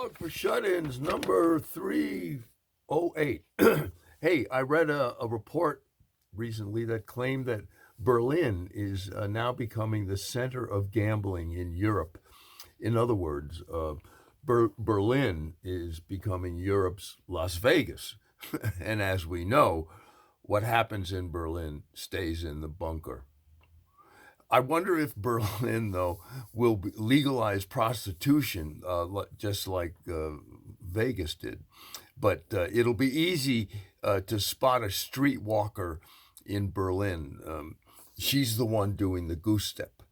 Monologue for Shut-Ins number 308. Hey, I read a report recently that claimed that Berlin is now becoming the center of gambling in Europe. In other words, Berlin is becoming Europe's Las Vegas. And as we know, what happens in Berlin stays in the bunker. I wonder if Berlin, though, will legalize prostitution just like Vegas did. But it'll be easy to spot a streetwalker in Berlin. She's the one doing the goose step.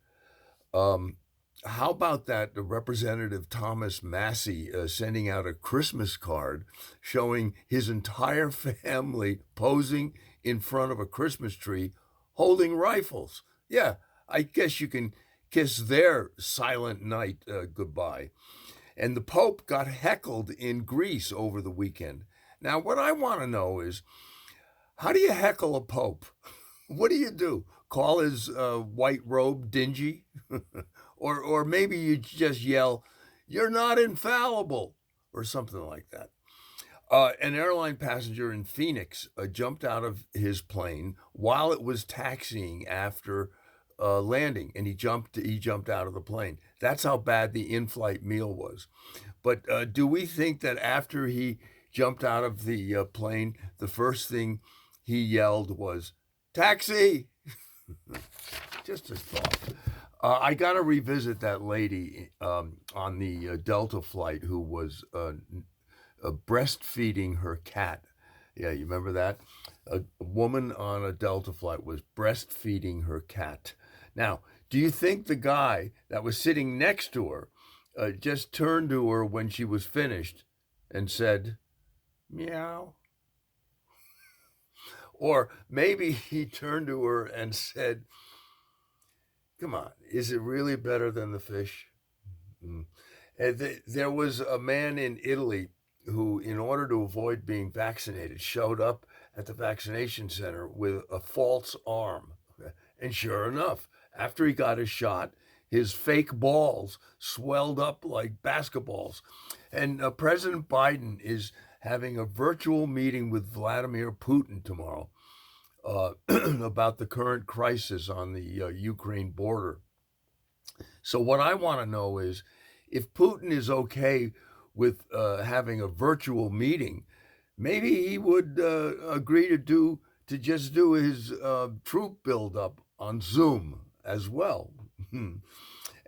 How about that? Representative Thomas Massey sending out a Christmas card showing his entire family posing in front of a Christmas tree holding rifles. Yeah, I guess you can kiss their silent night goodbye. And the Pope got heckled in Greece over the weekend. Now, what I want to know is, how do you heckle a Pope? What do you do? Call his white robe dingy? Or maybe you just yell, "You're not infallible," or something like that. An airline passenger in Phoenix jumped out of his plane while it was taxiing after landing, and he jumped out of the plane. That's how bad the in-flight meal was. But do we think that after he jumped out of the plane, the first thing he yelled was, "Taxi"? Just a thought. I got to revisit that lady on the Delta flight who was breastfeeding her cat. Yeah, you remember that? A woman on a Delta flight was breastfeeding her cat. Now, do you think the guy that was sitting next to her just turned to her when she was finished and said, "Meow"? Or maybe he turned to her and said, "Come on, is it really better than the fish?" Mm. There was a man in Italy who, in order to avoid being vaccinated, showed up at the vaccination center with a false arm. And sure enough, after he got his shot, his fake balls swelled up like basketballs. And President Biden is having a virtual meeting with Vladimir Putin tomorrow about the current crisis on the Ukraine border. So what I want to know is, if Putin is okay with having a virtual meeting, maybe he would agree to just do his troop buildup on Zoom as well.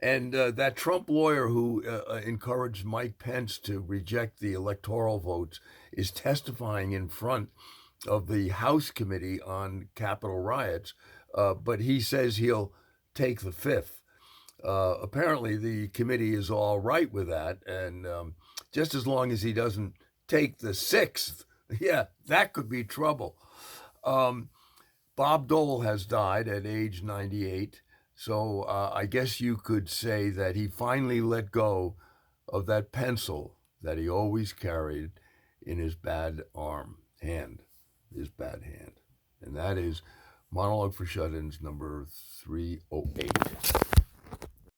And that Trump lawyer who encouraged Mike Pence to reject the electoral votes is testifying in front of the House Committee on Capitol riots, but he says he'll take the fifth. Apparently, the committee is all right with that, and just as long as he doesn't take the sixth, yeah, that could be trouble. Bob Dole has died at age 98, so I guess you could say that he finally let go of that pencil that he always carried in his bad hand. And that is Monologue for Shut-Ins number 308.